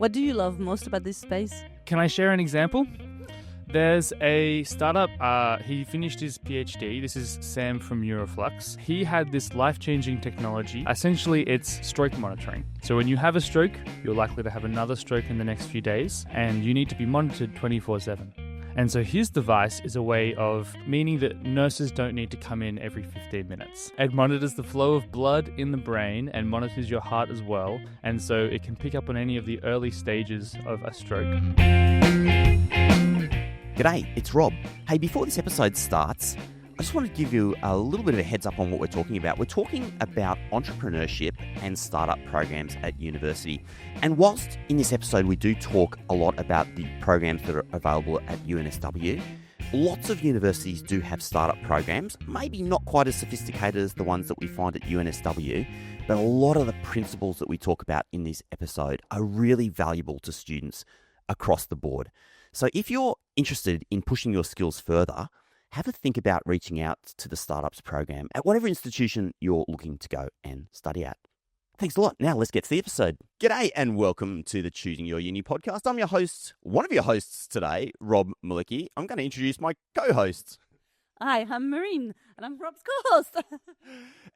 What do you love most about this space? Can I share an example? There's a startup, he finished his PhD. This is Sam from Euroflux. He had this life-changing technology. Essentially, it's stroke monitoring. So when you have a stroke, you're likely to have another stroke in the next few days, and you need to be monitored 24/7. And so his device is a way of meaning that nurses don't need to come in every 15 minutes. It monitors the flow of blood in the brain and monitors your heart as well. And so it can pick up on any of the early stages of a stroke. G'day, it's Rob. Hey, before this episode starts, I just want to give you a little bit of a heads up on what we're talking about. We're talking about entrepreneurship and startup programs at university. And whilst in this episode we do talk a lot about the programs that are available at UNSW, lots of universities do have startup programs, maybe not quite as sophisticated as the ones that we find at UNSW, but a lot of the principles that we talk about in this episode are really valuable to students across the board. So if you're interested in pushing your skills further, have a think about reaching out to the Startups program at whatever institution you're looking to go and study at. Thanks a lot. Now let's get to the episode. G'day and welcome to the Choosing Your Uni podcast. I'm your host, one of your hosts today, Rob Malicki. I'm going to introduce my co-hosts. Hi, I'm Marine, and I'm Rob's co-host.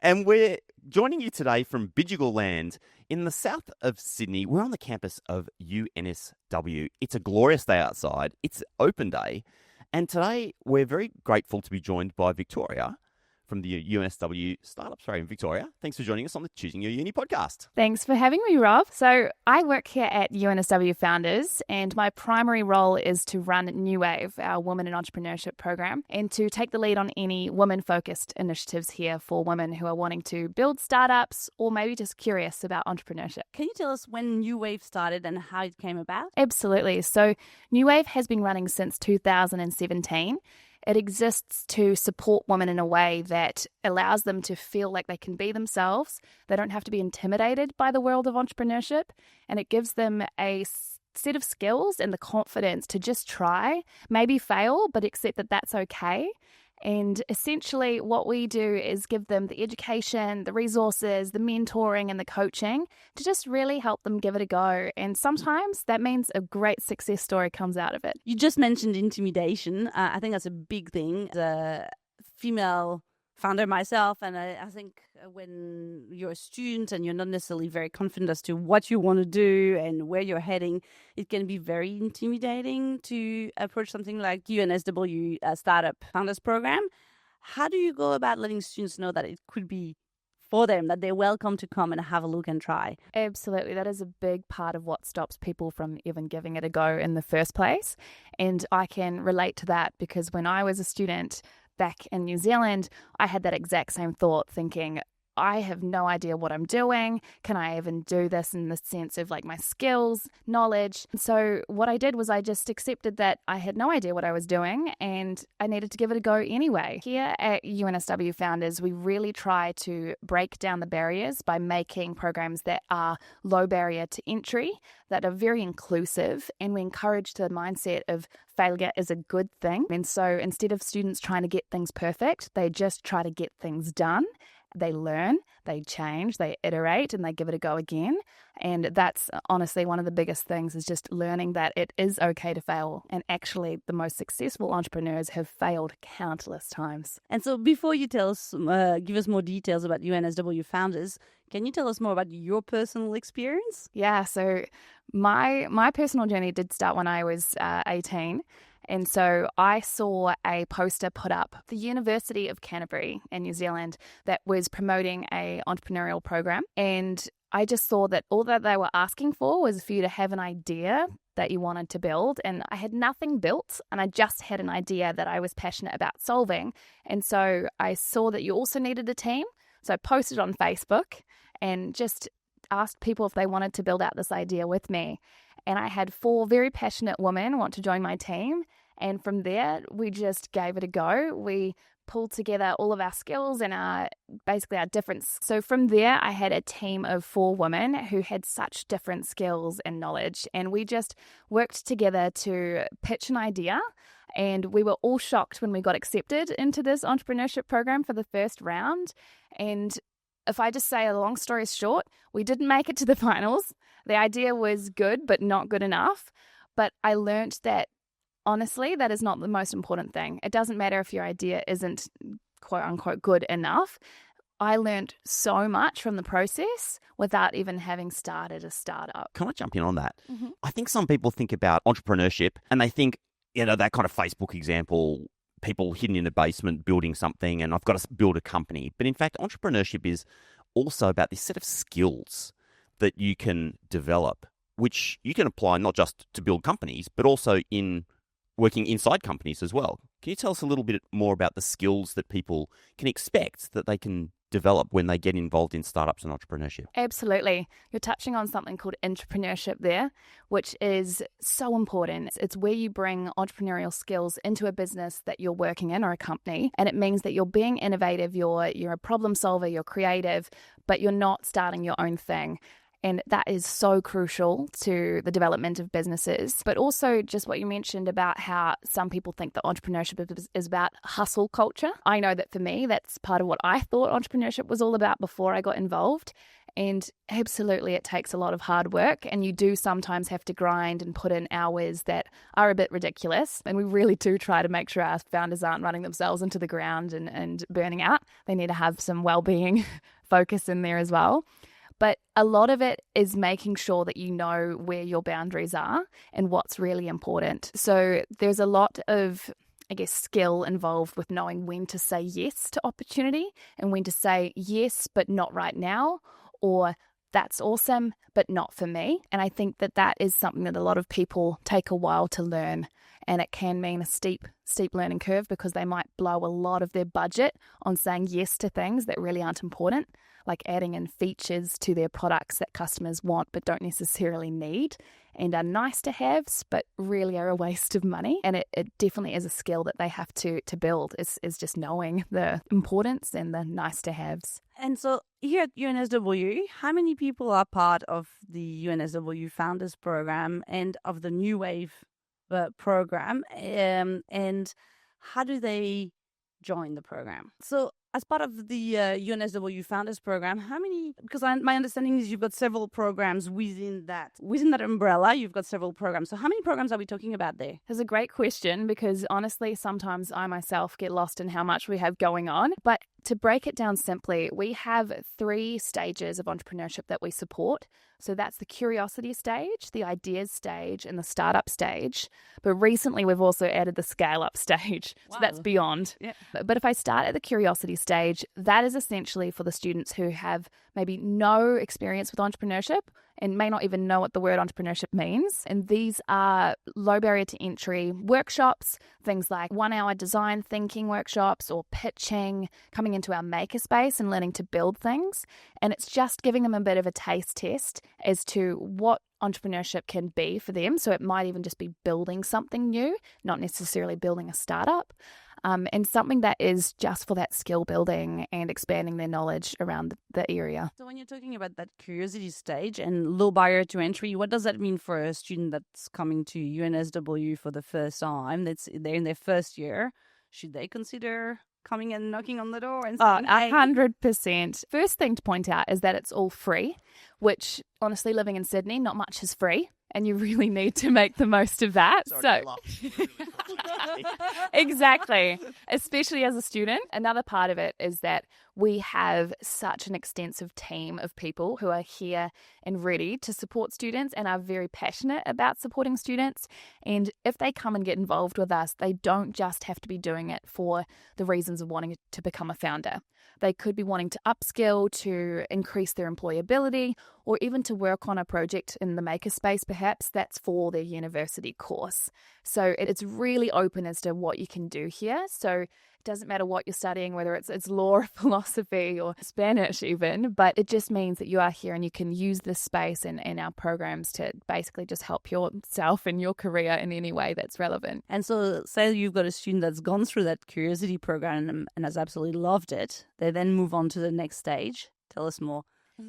And we're joining you today from Bidjigal Land in the south of Sydney. We're on the campus of UNSW. It's a glorious day outside. It's open day. And today we're very grateful to be joined by Victoria from the UNSW Startups Program. Victoria, thanks for joining us on the Choosing Your Uni podcast. Thanks for having me, Rob. So I work here at UNSW Founders, and my primary role is to run New Wave, our Women in Entrepreneurship program, and to take the lead on any women-focused initiatives here for women who are wanting to build startups or maybe just curious about entrepreneurship. Can you tell us when New Wave started and how it came about? Absolutely. So New Wave has been running since 2017. It exists to support women in a way that allows them to feel like they can be themselves. They don't have to be intimidated by the world of entrepreneurship, and it gives them a set of skills and the confidence to just try, maybe fail, but accept that that's okay. And essentially what we do is give them the education, the resources, the mentoring and the coaching to just really help them give it a go. And sometimes that means a great success story comes out of it. You just mentioned intimidation. I think that's a big thing. As a female founder myself, and I think when you're a student and you're not necessarily very confident as to what you want to do and where you're heading, it can be very intimidating to approach something like UNSW Startup Founders Program. How do you go about letting students know that it could be for them, that they're welcome to come and have a look and try? Absolutely. That is a big part of what stops people from even giving it a go in the first place. And I can relate to that because when I was a student back in New Zealand, I had that exact same thought, thinking, I have no idea what I'm doing. Can I even do this in the sense of like my skills, knowledge? So what I did was I just accepted that I had no idea what I was doing and I needed to give it a go anyway. Here at UNSW Founders, we really try to break down the barriers by making programs that are low barrier to entry, that are very inclusive, and we encourage the mindset of failure is a good thing. And so instead of students trying to get things perfect, they just try to get things done. They learn, they change, they iterate, and they give it a go again. And that's honestly one of the biggest things, is just learning that it is okay to fail. And actually, the most successful entrepreneurs have failed countless times. And so before you tell us, give us more details about UNSW Founders, can you tell us more about your personal experience? Yeah, so my personal journey did start when I was 18. And so I saw a poster put up at the University of Canterbury in New Zealand that was promoting an entrepreneurial program. And I just saw that all that they were asking for was for you to have an idea that you wanted to build. And I had nothing built, and I just had an idea that I was passionate about solving. And so I saw that you also needed a team. So I posted on Facebook and just asked people if they wanted to build out this idea with me. And I had 4 very passionate women want to join my team. And from there, we just gave it a go. We pulled together all of our skills and our difference. So from there, I had a team of 4 women who had such different skills and knowledge. And we just worked together to pitch an idea. And we were all shocked when we got accepted into this entrepreneurship program for the first round. And if I just say a long story short, we didn't make it to the finals. The idea was good, but not good enough. But I learned that, honestly, that is not the most important thing. It doesn't matter if your idea isn't quote unquote good enough. I learned so much from the process without even having started a startup. Can I jump in on that? Mm-hmm. I think some people think about entrepreneurship and they think, that kind of Facebook example, people hidden in a basement building something and I've got to build a company. But in fact, entrepreneurship is also about this set of skills that you can develop, which you can apply not just to build companies, but also in working inside companies as well. Can you tell us a little bit more about the skills that people can expect that they can develop when they get involved in startups and entrepreneurship? Absolutely. You're touching on something called entrepreneurship there, which is so important. It's where you bring entrepreneurial skills into a business that you're working in or a company. And it means that you're being innovative, you're a problem solver, you're creative, but you're not starting your own thing. And that is so crucial to the development of businesses. But also just what you mentioned about how some people think that entrepreneurship is about hustle culture. I know that for me, that's part of what I thought entrepreneurship was all about before I got involved. And absolutely, it takes a lot of hard work. And you do sometimes have to grind and put in hours that are a bit ridiculous. And we really do try to make sure our founders aren't running themselves into the ground and burning out. They need to have some well-being focus in there as well. But a lot of it is making sure that you know where your boundaries are and what's really important. So there's a lot of, skill involved with knowing when to say yes to opportunity and when to say yes, but not right now, or that's awesome, but not for me. And I think that is something that a lot of people take a while to learn. And it can mean a steep learning curve because they might blow a lot of their budget on saying yes to things that really aren't important, like adding in features to their products that customers want but don't necessarily need and are nice to haves but really are a waste of money. And it definitely is a skill that they have to build, is just knowing the importance and the nice to haves. And so here at UNSW, how many people are part of the UNSW Founders program and of the New Wave program, and how do they join the program? So as part of the UNSW Founders program, how many, because my understanding is you've got several programs within that umbrella, you've got several programs. So how many programs are we talking about there? That's a great question because honestly, sometimes I myself get lost in how much we have going on. But to break it down simply, we have 3 stages of entrepreneurship that we support. So that's the curiosity stage, the ideas stage, and the startup stage. But recently, we've also added the scale-up stage. Wow. So that's beyond. Yeah. But if I start at the curiosity stage, that is essentially for the students who have maybe no experience with entrepreneurship and may not even know what the word entrepreneurship means. And these are low barrier to entry workshops, things like 1-hour design thinking workshops or pitching, coming into our makerspace and learning to build things. And it's just giving them a bit of a taste test as to what entrepreneurship can be for them. So it might even just be building something new, not necessarily building a startup. And something that is just for that skill building and expanding their knowledge around the area. So when you're talking about that curiosity stage and low barrier to entry, what does that mean for a student that's coming to UNSW for the first time? They're in their first year. Should they consider coming and knocking on the door and saying, 100%. First thing to point out is that it's all free, which honestly, living in Sydney, not much is free. And you really need to make the most of that. Exactly. Especially as a student. Another part of it is that we have such an extensive team of people who are here and ready to support students and are very passionate about supporting students. And if they come and get involved with us, they don't just have to be doing it for the reasons of wanting to become a founder. They could be wanting to upskill, to increase their employability, or even to work on a project in the makerspace, perhaps that's for their university course. So it's really open as to what you can do here. So it doesn't matter what you're studying, whether it's law or philosophy or Spanish even, but it just means that you are here and you can use this space and our programs to basically just help yourself in your career in any way that's relevant. And so say you've got a student that's gone through that curiosity program and has absolutely loved it. They then move on to the next stage. Tell us more.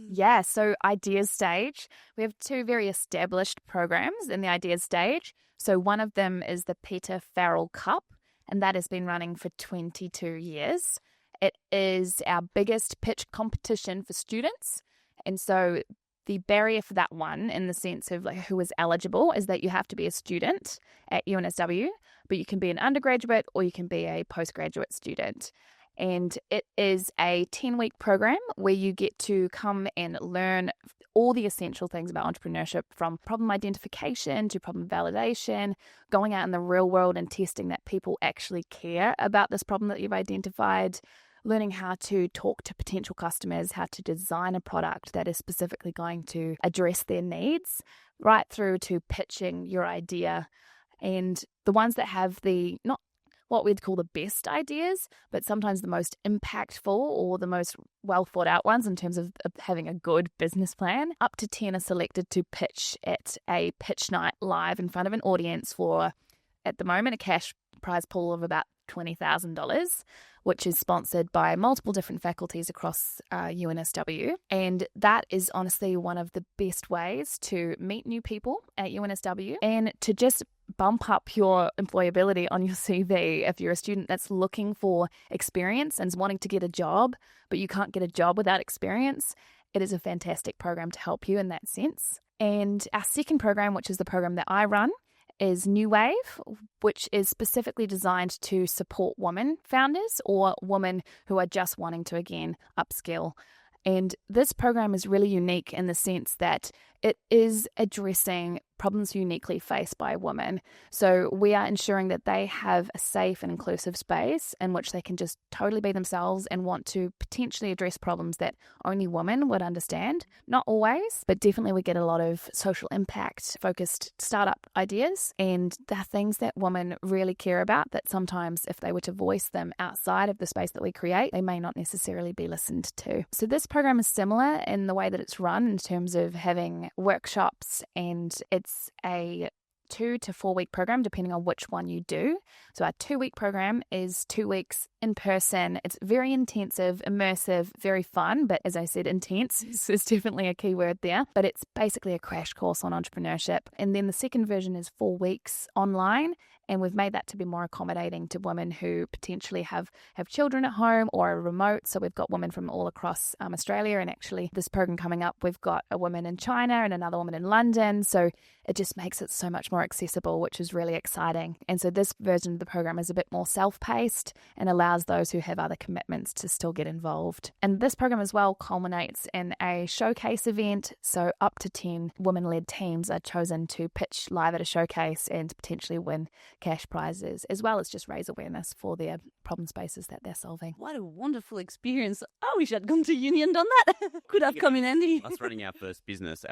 Yeah, so ideas stage. We have 2 very established programs in the ideas stage. So one of them is the Peter Farrell Cup, and that has been running for 22 years. It is our biggest pitch competition for students. And so the barrier for that one, in the sense of like who is eligible, is that you have to be a student at UNSW, but you can be an undergraduate or you can be a postgraduate student. And it is a 10-week program where you get to come and learn all the essential things about entrepreneurship, from problem identification to problem validation, going out in the real world and testing that people actually care about this problem that you've identified, learning how to talk to potential customers, how to design a product that is specifically going to address their needs, right through to pitching your idea. And the ones that have not what we'd call the best ideas, but sometimes the most impactful or the most well thought out ones in terms of having a good business plan. Up to 10 are selected to pitch at a pitch night live in front of an audience for, at the moment, a cash prize pool of about $20,000, which is sponsored by multiple different faculties across UNSW. And that is honestly one of the best ways to meet new people at UNSW and to just bump up your employability on your CV. If you're a student that's looking for experience and is wanting to get a job, but you can't get a job without experience, it is a fantastic program to help you in that sense. And our second program, which is the program that I run, is New Wave, which is specifically designed to support women founders or women who are just wanting to, again, upskill. And this program is really unique in the sense that it is addressing problems uniquely faced by women. So we are ensuring that they have a safe and inclusive space in which they can just totally be themselves and want to potentially address problems that only women would understand. Not always, but definitely we get a lot of social impact focused startup ideas, and they're things that women really care about that sometimes if they were to voice them outside of the space that we create, they may not necessarily be listened to. So this program is similar in the way that it's run in terms of having workshops, and it's a 2 to 4 week program depending on which one you do. So our 2-week program is 2 weeks in person. It's very intensive, immersive, very fun, but as I said, intense is definitely a key word there. But it's basically a crash course on entrepreneurship. And then the second version is 4 weeks online, and we've made that to be more accommodating to women who potentially have children at home or are remote. So we've got women from all across Australia, and actually this program coming up, we've got a woman in China and another woman in London. So it just makes it so much more accessible, which is really exciting. And so this version of the program is a bit more self-paced and allows those who have other commitments to still get involved. And this program as well culminates in a showcase event. So up to 10 women-led teams are chosen to pitch live at a showcase and potentially win cash prizes, as well as just raise awareness for their problem spaces that they're solving. What a wonderful experience. I wish I'd gone to uni and done that. Could have come in handy. Us running our first business,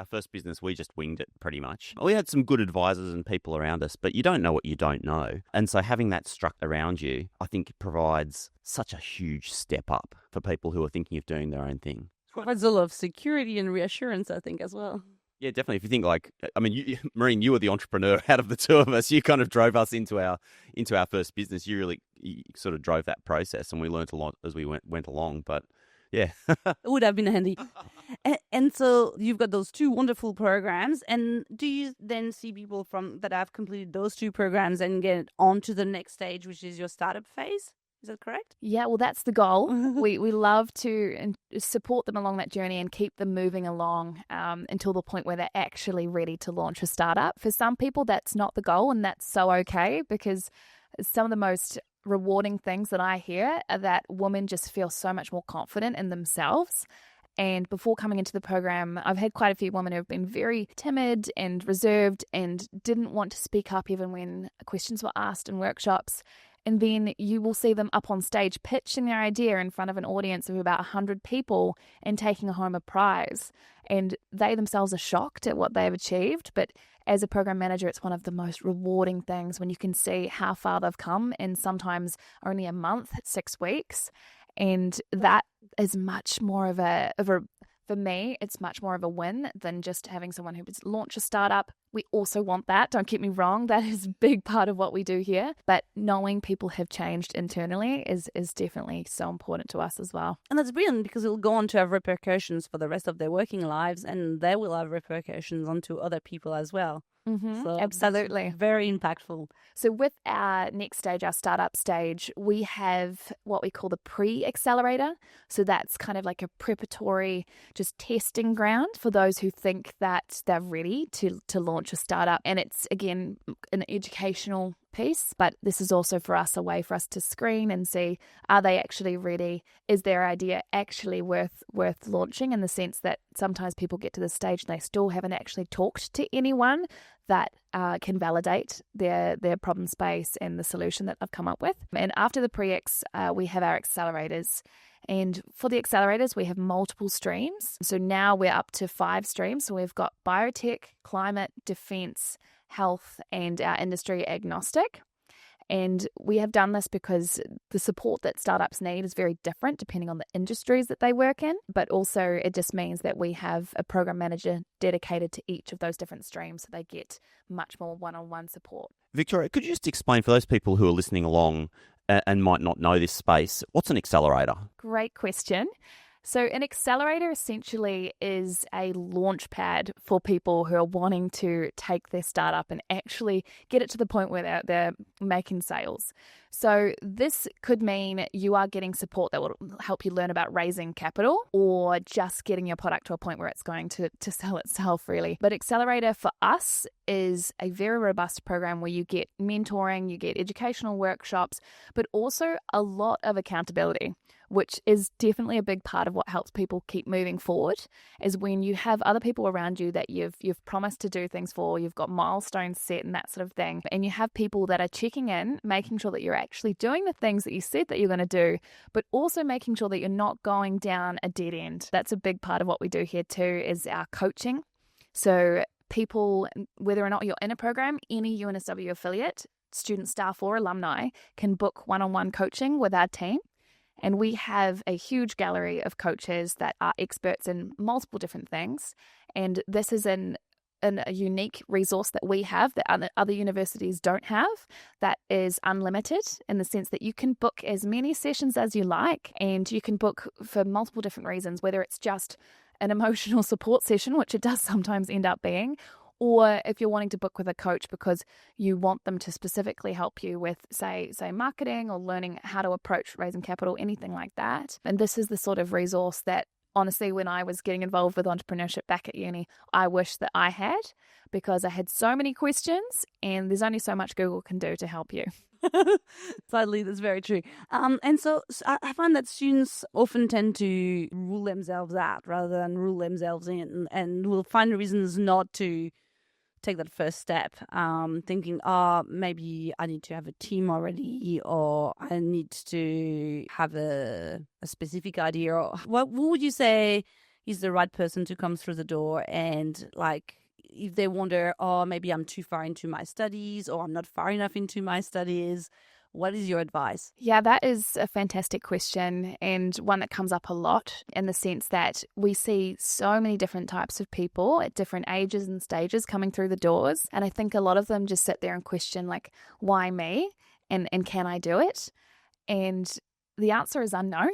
we just winged it pretty much. We had some good advisors and people around us, but you don't know what you don't know. And so having that structure around you, I think provides such a huge step up for people who are thinking of doing their own thing. Provides a lot of security and reassurance, I think, as well. Yeah, definitely. If you think Maureen, you were the entrepreneur out of the two of us. You kind of drove us into our first business. You sort of drove that process, and we learned a lot as we went along. But yeah, it would have been handy. And so you've got those 2 wonderful programs. And do you then see people that have completed those 2 programs and get on to the next stage, which is your startup phase? Is that correct? Yeah, well, that's the goal. We love to support them along that journey and keep them moving along until the point where they're actually ready to launch a startup. For some people, that's not the goal, and that's so okay, because some of the most rewarding things that I hear are that women just feel so much more confident in themselves. And before coming into the program, I've had quite a few women who have been very timid and reserved and didn't want to speak up even when questions were asked in workshops. And then you will see them up on stage pitching their idea in front of an audience of about 100 people and taking home a prize. And they themselves are shocked at what they've achieved. But as a program manager, it's one of the most rewarding things when you can see how far they've come in sometimes only a month, 6 weeks. And that is much more of a for me, it's much more of a win than just having someone who launch a startup, We also want that. Don't get me wrong. That is a big part of what we do here. But knowing people have changed internally is definitely so important to us as well. And that's brilliant because it'll go on to have repercussions for the rest of their working lives, and they will have repercussions onto other people as well. So Absolutely. very impactful. So with our next stage, our startup stage, we have what we call the pre-accelerator. So that's kind of like a preparatory, just testing ground for those who think that they're ready to launch a startup. And it's, again, an educational piece, but this is also for us a way for us to screen and see, are they actually ready? Is their idea actually worth launching, in the sense that sometimes people get to this stage and they still haven't actually talked to anyone that can validate their problem space and the solution that they've come up with. And after the pre-X, we have our accelerators. And for the accelerators, we have multiple streams. So now we're up to 5 streams. So we've got biotech, climate, defense, health, and our industry agnostic. And we have done this because the support that startups need is very different depending on the industries that they work in. But also it just means that we have a program manager dedicated to each of those different streams, so they get much more one-on-one support. Victoria, could you just explain for those people who are listening along and might not know this space, what's an accelerator? Great question. So an accelerator essentially is a launch pad for people who are wanting to take their startup and actually get it to the point where they're making sales. So this could mean you are getting support that will help you learn about raising capital, or just getting your product to a point where it's going to sell itself, really. But Accelerator for us is a very robust program where you get mentoring, you get educational workshops, but also a lot of accountability, which is definitely a big part of what helps people keep moving forward, is when you have other people around you that you've promised to do things for, you've got milestones set and that sort of thing, and you have people that are checking in, making sure that you're actually doing the things that you said that you're going to do, but also making sure that you're not going down a dead end. That's a big part of what we do here too, is our coaching. So people, whether or not you're in a program, any UNSW affiliate, student, staff or alumni can book one-on-one coaching with our team. And we have a huge gallery of coaches that are experts in multiple different things. And this is a unique resource that we have that other universities don't have, that is unlimited, in the sense that you can book as many sessions as you like, and you can book for multiple different reasons, whether it's just an emotional support session, which it does sometimes end up being, or if you're wanting to book with a coach because you want them to specifically help you with, say marketing or learning how to approach raising capital, anything like that. And this is the sort of resource that, honestly, when I was getting involved with entrepreneurship back at uni, I wish that I had, because I had so many questions and there's only so much Google can do to help you. Sadly, that's very true. And so I find that students often tend to rule themselves out rather than rule themselves in, and will find reasons not to take that first step, thinking, maybe I need to have a team already, or I need to have a specific idea. Or what would you say is the right person to come through the door? And like, if they wonder, maybe I'm too far into my studies, or I'm not far enough into my studies, what is your advice? Yeah, that is a fantastic question, and one that comes up a lot, in the sense that we see so many different types of people at different ages and stages coming through the doors. And I think a lot of them just sit there and question, like, why me? And can I do it? And the answer is unknown.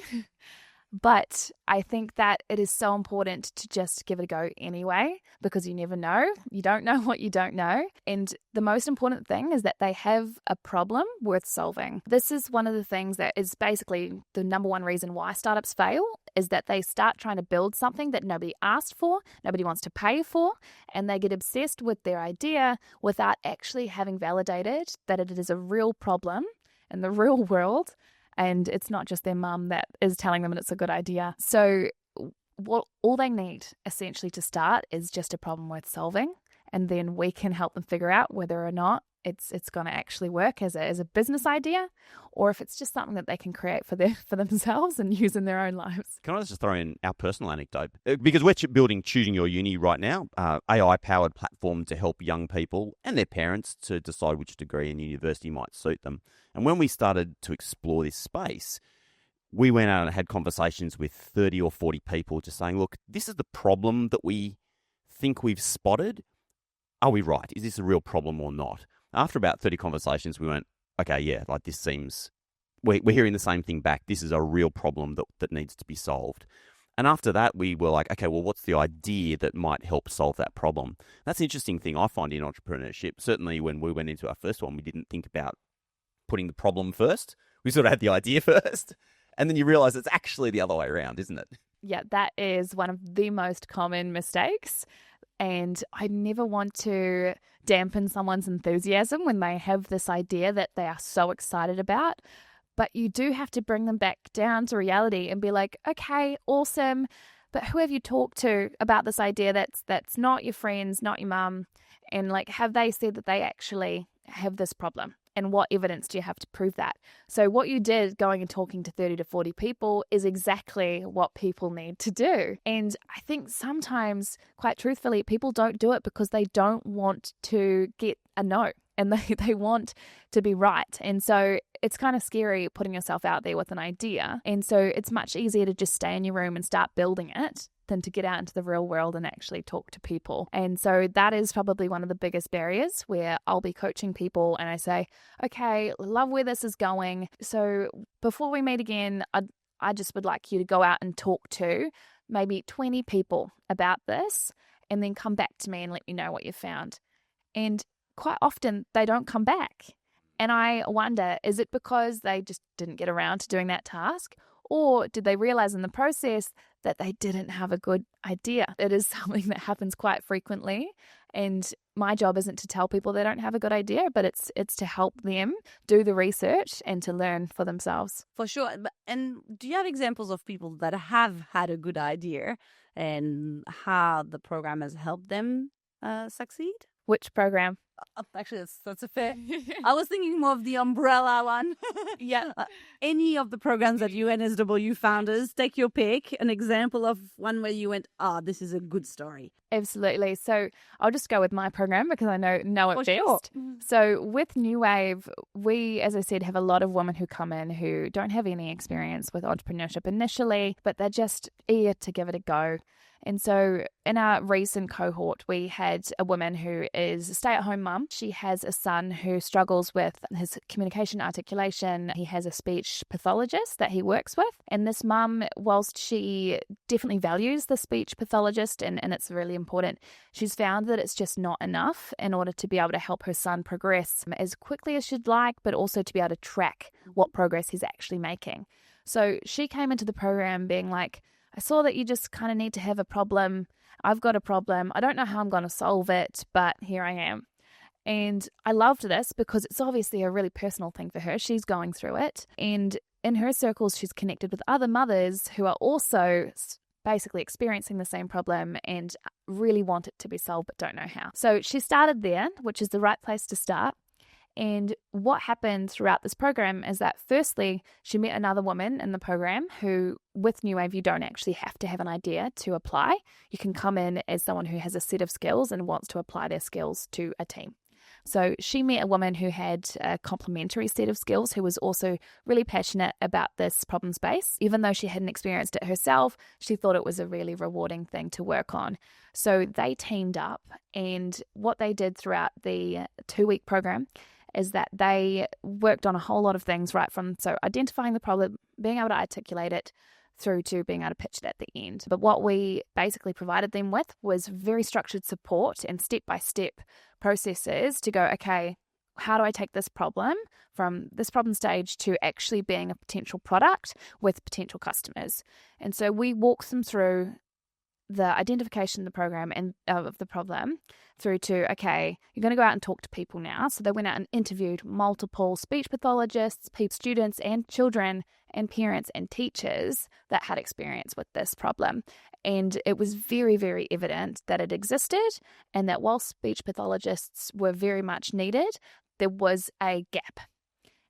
But I think that it is so important to just give it a go anyway, because you never know. You don't know what you don't know. And the most important thing is that they have a problem worth solving. This is one of the things that is basically the number one reason why startups fail, is that they start trying to build something that nobody asked for, nobody wants to pay for, and they get obsessed with their idea without actually having validated that it is a real problem in the real world. And it's not just their mum that is telling them that it's a good idea. So all they need essentially to start is just a problem worth solving. And then we can help them figure out whether or not it's going to actually work as a business idea, or if it's just something that they can create for themselves and use in their own lives. Can I just throw in our personal anecdote? Because we're building Choosing Your Uni right now, AI-powered platform to help young people and their parents to decide which degree in university might suit them. And when we started to explore this space, we went out and had conversations with 30 or 40 people just saying, look, this is the problem that we think we've spotted. are we right? Is this a real problem or not? After about 30 conversations, we went, okay, yeah, like this seems, we're hearing the same thing back. This is a real problem that needs to be solved. And after that, we were like, okay, well, what's the idea that might help solve that problem? That's an interesting thing I find in entrepreneurship. Certainly when we went into our first one, we didn't think about putting the problem first. We sort of had the idea first. And then you realize it's actually the other way around, isn't it? Yeah, that is one of the most common mistakes. And I never want to dampen someone's enthusiasm when they have this idea that they are so excited about. But you do have to bring them back down to reality and be like, okay, awesome. But who have you talked to about this idea that's not your friends, not your mum? And like, have they said that they actually have this problem? And what evidence do you have to prove that? So what you did going and talking to 30 to 40 people is exactly what people need to do. And I think sometimes, quite truthfully, people don't do it because they don't want to get a no. And they want to be right. And so it's kind of scary putting yourself out there with an idea. And so it's much easier to just stay in your room and start building it than to get out into the real world and actually talk to people. And so that is probably one of the biggest barriers where I'll be coaching people and I say, okay, love where this is going. So before we meet again, I just would like you to go out and talk to maybe 20 people about this and then come back to me and let me know what you found. And quite often they don't come back. And I wonder, is it because they just didn't get around to doing that task? Or did they realize in the process that they didn't have a good idea? It is something that happens quite frequently. And my job isn't to tell people they don't have a good idea, but it's to help them do the research and to learn for themselves. For sure. And do you have examples of people that have had a good idea and how the program has helped them succeed? Which program? Actually, that's a fair. I was thinking more of the umbrella one. Yeah. Any of the programs at UNSW Founders, take your pick. An example of one where you went, this is a good story. Absolutely. So I'll just go with my program because I know it best. Sure. So with New Wave, we, as I said, have a lot of women who come in who don't have any experience with entrepreneurship initially, but they're just eager to give it a go. And so in our recent cohort, we had a woman who is a stay-at-home mum. She has a son who struggles with his communication articulation. He has a speech pathologist that he works with. And this mum, whilst she definitely values the speech pathologist and it's really important, she's found that it's just not enough in order to be able to help her son progress as quickly as she'd like, but also to be able to track what progress he's actually making. So she came into the program being like, I saw that you just kind of need to have a problem. I've got a problem. I don't know how I'm going to solve it, but here I am. And I loved this because it's obviously a really personal thing for her. She's going through it. And in her circles, she's connected with other mothers who are also basically experiencing the same problem and really want it to be solved, but don't know how. So she started there, which is the right place to start. And what happened throughout this program is that firstly, she met another woman in the program who, with New Wave, you don't actually have to have an idea to apply. You can come in as someone who has a set of skills and wants to apply their skills to a team. So she met a woman who had a complementary set of skills, who was also really passionate about this problem space. Even though she hadn't experienced it herself, she thought it was a really rewarding thing to work on. So they teamed up, and what they did throughout the 2-week program is that they worked on a whole lot of things, right from identifying the problem, being able to articulate it, through to being able to pitch it at the end. But what we basically provided them with was very structured support and step-by-step processes to go, okay, how do I take this problem from this problem stage to actually being a potential product with potential customers? And so we walked them through the identification of the program and of the problem through to, okay, you're going to go out and talk to people now. So they went out and interviewed multiple speech pathologists, students and children and parents and teachers that had experience with this problem. And it was very, very evident that it existed, and that while speech pathologists were very much needed, there was a gap.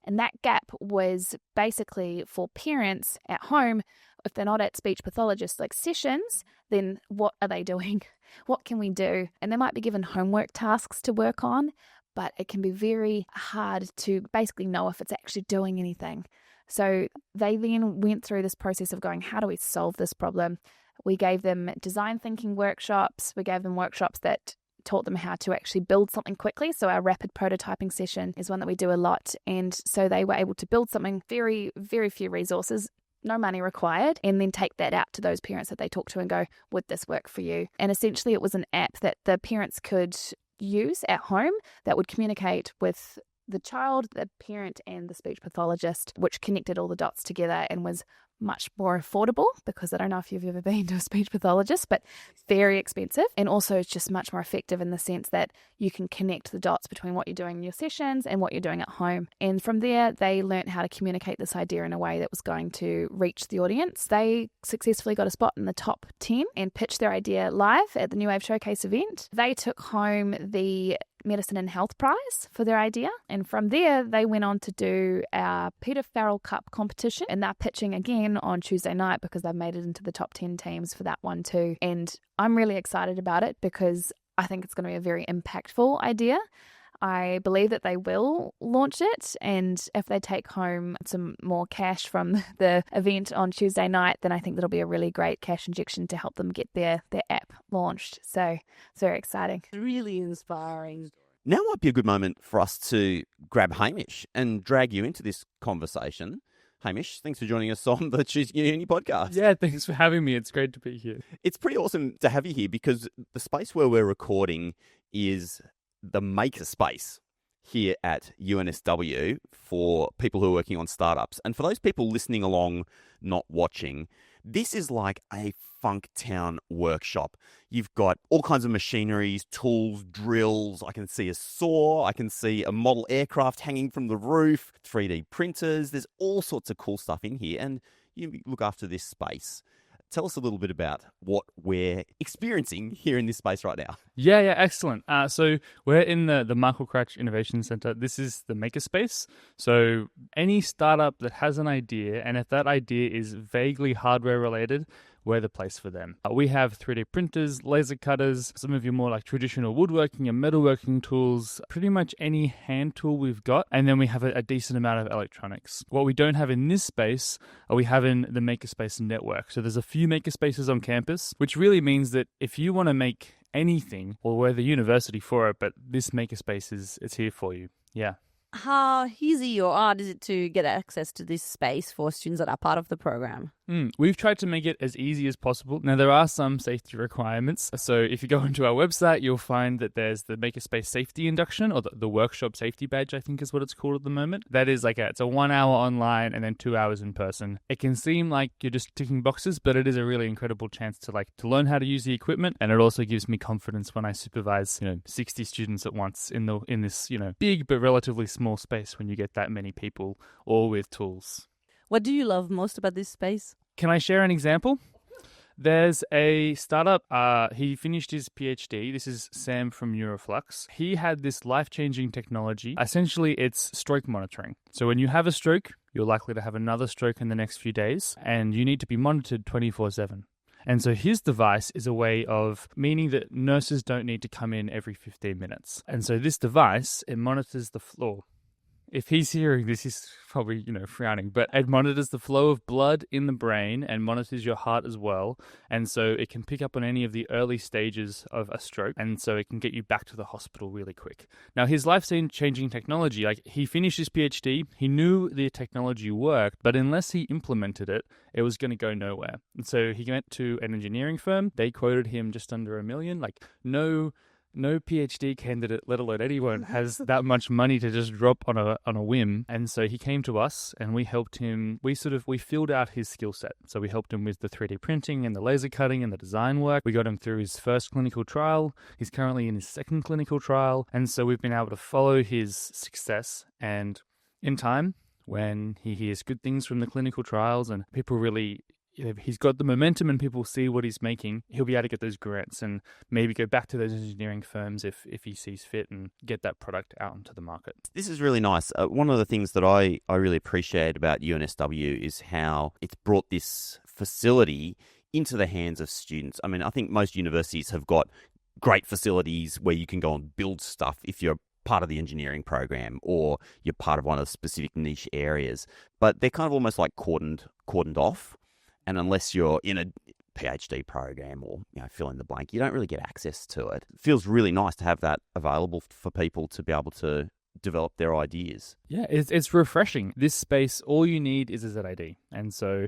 And that gap was basically for parents at home. If they're not at speech pathologist sessions, then what are they doing? What can we do? And they might be given homework tasks to work on, but it can be very hard to basically know if it's actually doing anything. So they then went through this process of going, how do we solve this problem? We gave them design thinking workshops. We gave them workshops that taught them how to actually build something quickly. So our rapid prototyping session is one that we do a lot. And so they were able to build something, very, very few resources, no money required, and then take that out to those parents that they talk to and go, would this work for you? And essentially it was an app that the parents could use at home that would communicate with the child, the parent, and the speech pathologist, which connected all the dots together and was much more affordable, because I don't know if you've ever been to a speech pathologist, but very expensive. And also it's just much more effective in the sense that you can connect the dots between what you're doing in your sessions and what you're doing at home. And from there, they learned how to communicate this idea in a way that was going to reach the audience. They successfully got a spot in the top 10 and pitched their idea live at the New Wave Showcase event. They took home the Medicine and Health Prize for their idea. And from there, they went on to do our Peter Farrell Cup competition. And they're pitching again on Tuesday night because they've made it into the top 10 teams for that one too. And I'm really excited about it because I think it's going to be a very impactful idea. I believe that they will launch it, and if they take home some more cash from the event on Tuesday night, then I think that'll be a really great cash injection to help them get their app launched. So it's very exciting. Really inspiring. Now might be a good moment for us to grab Hamish and drag you into this conversation. Hamish, thanks for joining us on the Choose Uni podcast. Yeah, thanks for having me. It's great to be here. It's pretty awesome to have you here because the space where we're recording is the makerspace here at UNSW for people who are working on startups. And for those people listening along, not watching, this is like a Funktown workshop. You've got all kinds of machineries, tools, drills. I can see a saw. I can see a model aircraft hanging from the roof, 3D printers. There's all sorts of cool stuff in here. And you look after this space. Tell us a little bit about what we're experiencing here in this space right now. Yeah, excellent. So we're in the Michael Crouch Innovation Center. This is the makerspace. So any startup that has an idea, and if that idea is vaguely hardware related, we're the place for them. We have 3D printers, laser cutters, some of your more like traditional woodworking and metalworking tools, pretty much any hand tool we've got. And then we have a decent amount of electronics. What we don't have in this space, we have in the makerspace network. So there's a few makerspaces on campus, which really means that if you want to make anything, well, we're the university for it, but this makerspace it's here for you. Yeah. How easy or hard is it to get access to this space for students that are part of the program? We've tried to make it as easy as possible. Now, there are some safety requirements. So if you go onto our website, you'll find that there's the Makerspace Safety Induction, or the Workshop Safety Badge, I think is what it's called at the moment. That is it's a 1 hour online and then 2 hours in person. It can seem like you're just ticking boxes, but it is a really incredible chance to learn how to use the equipment. And it also gives me confidence when I supervise, 60 students at once in this, big but relatively small space when you get that many people all with tools. What do you love most about this space? Can I share an example? There's a startup. He finished his PhD. This is Sam from Neuroflux. He had this life-changing technology. Essentially, it's stroke monitoring. So when you have a stroke, you're likely to have another stroke in the next few days, and you need to be monitored 24/7. And so his device is a way of meaning that nurses don't need to come in every 15 minutes. And so this device, it monitors the flow. If he's hearing this, he's probably, frowning, but it monitors the flow of blood in the brain and monitors your heart as well. And so it can pick up on any of the early stages of a stroke. And so it can get you back to the hospital really quick. Now, his life-changing technology, he finished his PhD, he knew the technology worked, but unless he implemented it, it was going to go nowhere. And so he went to an engineering firm. They quoted him just under $1 million. No PhD candidate, let alone anyone, has that much money to just drop on a whim. And so he came to us and we helped him. We filled out his skill set. So we helped him with the 3D printing and the laser cutting and the design work. We got him through his first clinical trial. He's currently in his second clinical trial. And so we've been able to follow his success. And in time, when he hears good things from the clinical trials and people really... he's got the momentum and people see what he's making, he'll be able to get those grants and maybe go back to those engineering firms if he sees fit and get that product out into the market. This is really nice. One of the things that I really appreciate about UNSW is how it's brought this facility into the hands of students. I mean, I think most universities have got great facilities where you can go and build stuff if you're part of the engineering program or you're part of one of the specific niche areas. But they're kind of almost like cordoned off. And unless you're in a PhD program or fill in the blank. You don't really get access to it. It feels really nice to have that available for people to be able to develop their ideas. Yeah, it's refreshing. This space, all you need is a ZID. And so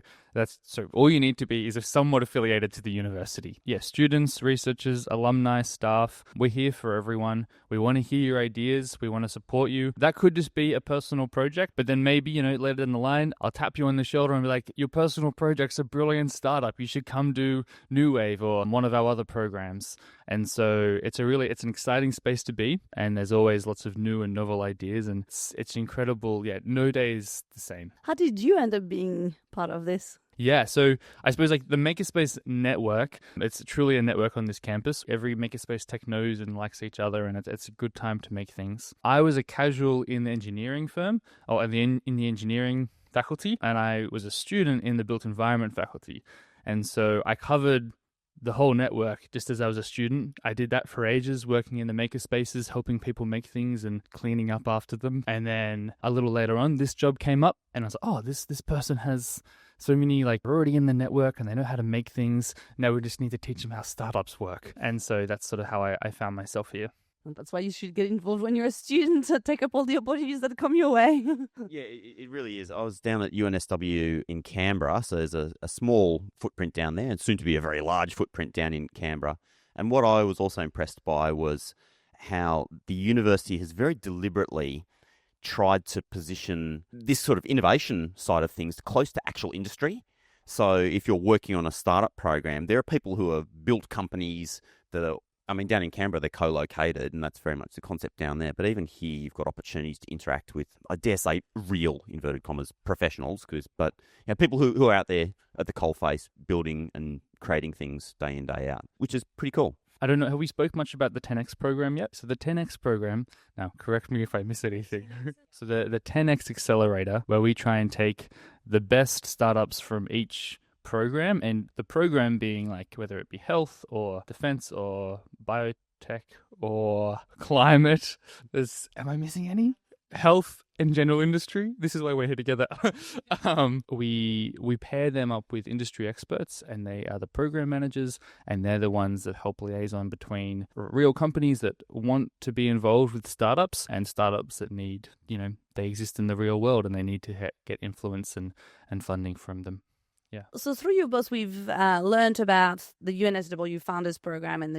all you need to be is somewhat affiliated to the university. Yeah, students, researchers, alumni, staff, we're here for everyone. We want to hear your ideas. We want to support you. That could just be a personal project, but then maybe, later in the line, I'll tap you on the shoulder and be like, your personal project's a brilliant startup. You should come do New Wave or one of our other programs. And so it's an exciting space to be. And there's always lots of new and novel ideas. And it's incredible. Yeah, no day is the same. How did you end up being part of this? Yeah, so I suppose the Makerspace network, it's truly a network on this campus. Every Makerspace tech knows and likes each other, and it's a good time to make things. I was a casual in the engineering firm, or in the engineering faculty, and I was a student in the built environment faculty. And so I covered the whole network just as I was a student. I did that for ages, working in the makerspaces, helping people make things and cleaning up after them. And then a little later on, this job came up, and I was like, oh, this person has so many already in the network and they know how to make things. Now we just need to teach them how startups work. And so that's sort of how I found myself here. And that's why you should get involved when you're a student and take up all the opportunities that come your way. Yeah, it really is. I was down at UNSW in Canberra, so there's a small footprint down there and soon to be a very large footprint down in Canberra. And what I was also impressed by was how the university has very deliberately tried to position this sort of innovation side of things close to actual industry. So if you're working on a startup program, there are people who have built companies that are, down in Canberra, they're co-located, and that's very much the concept down there. But even here, you've got opportunities to interact with, I dare say, real, inverted commas, professionals, but people who are out there at the coalface building and creating things day in, day out, which is pretty cool. I don't know, have we spoke much about the 10X program yet? So the 10X program, now correct me if I miss anything. So the 10X accelerator, where we try and take the best startups from each program, and the program being whether it be health or defense or biotech or climate. Am I missing any? Health and general industry. This is why we're here together. We pair them up with industry experts, and they are the program managers, and they're the ones that help liaison between real companies that want to be involved with startups and startups that need, they exist in the real world and they need to get influence and funding from them. Yeah. So through you both, we've learned about the UNSW Founders program and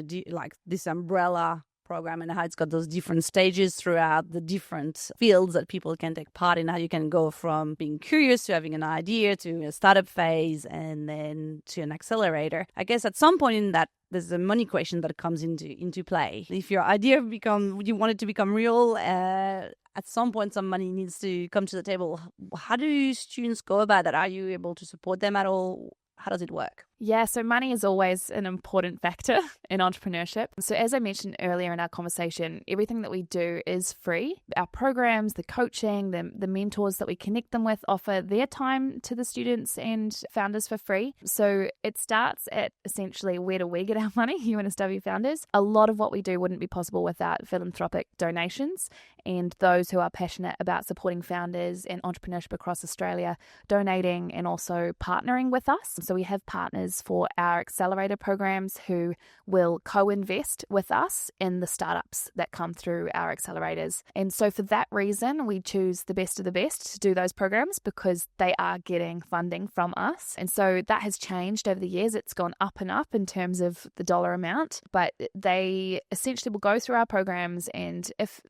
this umbrella program and how it's got those different stages throughout the different fields that people can take part in, how you can go from being curious to having an idea to a startup phase and then to an accelerator. I guess at some point in that, there's a money question that comes into play. If your idea you want it to become real, at some point some money needs to come to the table. How do students go about that? Are you able to support them at all? How does it work? Yeah, so money is always an important factor in entrepreneurship. So as I mentioned earlier in our conversation, everything that we do is free. Our programs, the coaching, the mentors that we connect them with offer their time to the students and founders for free. So it starts at essentially, where do we get our money, UNSW Founders? A lot of what we do wouldn't be possible without philanthropic donations and those who are passionate about supporting founders and entrepreneurship across Australia, donating and also partnering with us. So we have partners for our accelerator programs who will co-invest with us in the startups that come through our accelerators. And so for that reason, we choose the best of the best to do those programs because they are getting funding from us. And so that has changed over the years. It's gone up and up in terms of the dollar amount, but they essentially will go through our programs, and if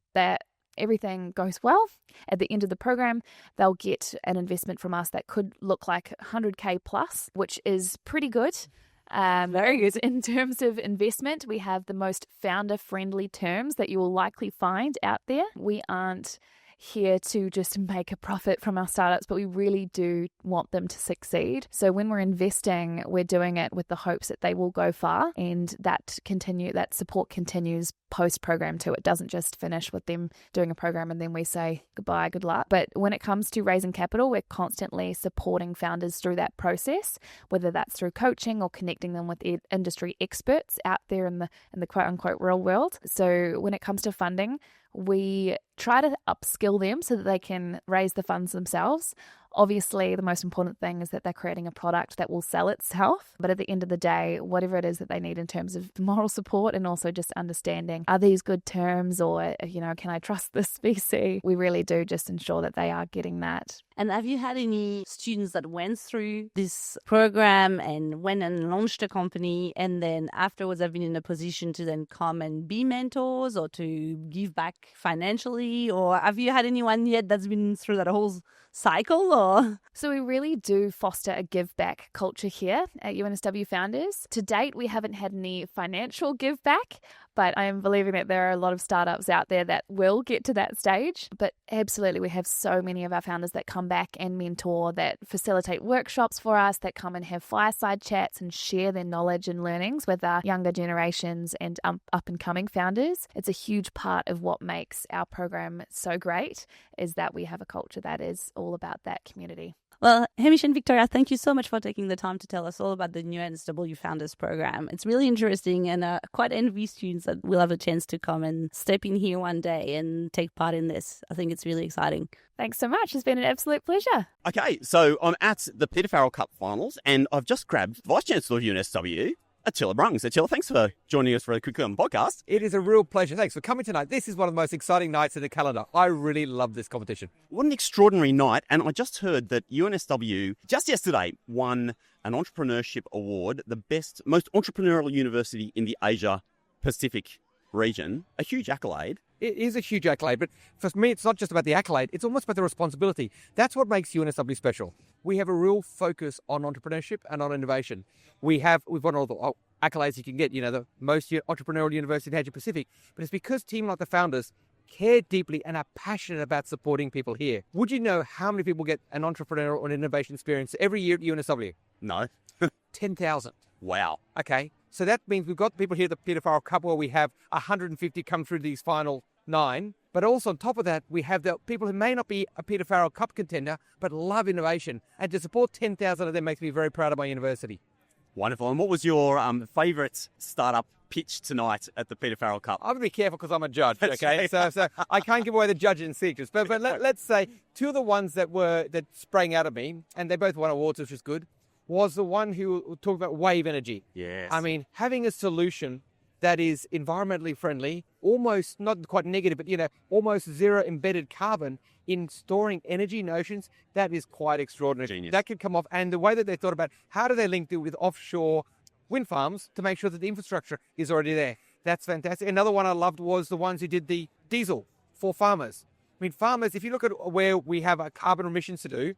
everything goes well, at the end of the program, they'll get an investment from us that could look like 100K plus, which is pretty good. Very good. In terms of investment, we have the most founder-friendly terms that you will likely find out there. We aren't here to just make a profit from our startups, but we really do want them to succeed. So when we're investing, we're doing it with the hopes that they will go far, and that support continues post-program too. It doesn't just finish with them doing a program and then we say goodbye, good luck. But when it comes to raising capital, we're constantly supporting founders through that process, whether that's through coaching or connecting them with industry experts out there in the quote-unquote real world. So when it comes to funding, we try to upskill them so that they can raise the funds themselves. Obviously, the most important thing is that they're creating a product that will sell itself. But at the end of the day, whatever it is that they need in terms of moral support and also just understanding, are these good terms or, can I trust this VC? We really do just ensure that they are getting that. And have you had any students that went through this program and went and launched a company and then afterwards have been in a position to then come and be mentors or to give back financially? Or have you had anyone yet that's been through that whole cycle? Or So we really do foster a give back culture here at UNSW Founders. To date, we haven't had any financial give back, but I am believing that there are a lot of startups out there that will get to that stage. But absolutely, we have so many of our founders that come back and mentor, that facilitate workshops for us, that come and have fireside chats and share their knowledge and learnings with our younger generations and up and coming founders. It's a huge part of what makes our program so great, is that we have a culture that is all about that community. Well, Hamish and Victoria, thank you so much for taking the time to tell us all about the new UNSW Founders Program. It's really interesting, and quite envy students that will have a chance to come and step in here one day and take part in this. I think it's really exciting. Thanks so much. It's been an absolute pleasure. Okay, so I'm at the Peter Farrell Cup finals, and I've just grabbed Vice-Chancellor of UNSW, Attila Brungs. Attila, thanks for joining us for a quick podcast. It is a real pleasure. Thanks for coming tonight. This is one of the most exciting nights in the calendar. I really love this competition. What an extraordinary night. And I just heard that UNSW just yesterday won an entrepreneurship award, the most entrepreneurial university in the Asia Pacific region. A huge accolade. It is a huge accolade, but for me, it's not just about the accolade. It's almost about the responsibility. That's what makes UNSW special. We have a real focus on entrepreneurship and on innovation. We've won all the accolades you can get, the most entrepreneurial university in Asia Pacific, but it's because teams like the Founders care deeply and are passionate about supporting people here. Would you know how many people get an entrepreneurial or innovation experience every year at UNSW? No. 10,000. Wow. Okay, so that means we've got people here at the Peter Farrell Cup where we have 150 come through these final 9. But also on top of that, we have the people who may not be a Peter Farrell Cup contender, but love innovation. And to support 10,000 of them makes me very proud of my university. Wonderful. And what was your favourite startup pitch tonight at the Peter Farrell Cup? I'm going to be careful because I'm a judge, okay? So I can't give away the judging secrets. But let's say two of the ones that sprang out of me, and they both won awards, which is good, was the one who talked about wave energy. Yes. I mean, having a solution that is environmentally friendly, almost not quite negative, but almost zero embedded carbon in storing energy in oceans, that is quite extraordinary. Genius. That could come off. And the way that they thought about how do they link it with offshore wind farms to make sure that the infrastructure is already there. That's fantastic. Another one I loved was the ones who did the diesel for farmers. I mean, farmers, if you look at where we have carbon emissions to do,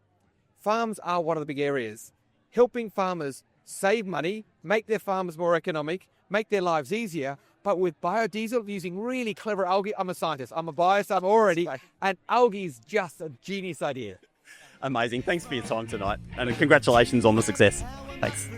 farms are one of the big areas. Helping farmers save money, make their farms more economic, make their lives easier, but with biodiesel, using really clever algae. I'm a scientist. I'm a biologist. I'm already, and algae is just a genius idea. Amazing. Thanks for your time tonight, and congratulations on the success. Thanks.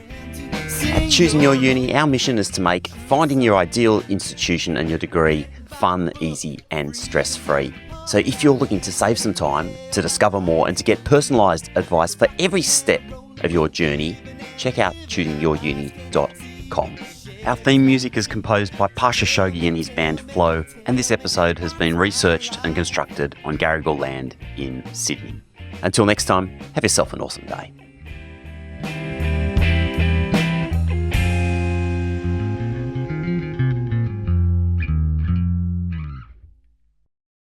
At Choosing Your Uni, our mission is to make finding your ideal institution and your degree fun, easy, and stress-free. So if you're looking to save some time, to discover more, and to get personalised advice for every step of your journey, check out choosingyouruni.com. Our theme music is composed by Pasha Shogi and his band Flow, and this episode has been researched and constructed on Garigal land in Sydney. Until next time, have yourself an awesome day.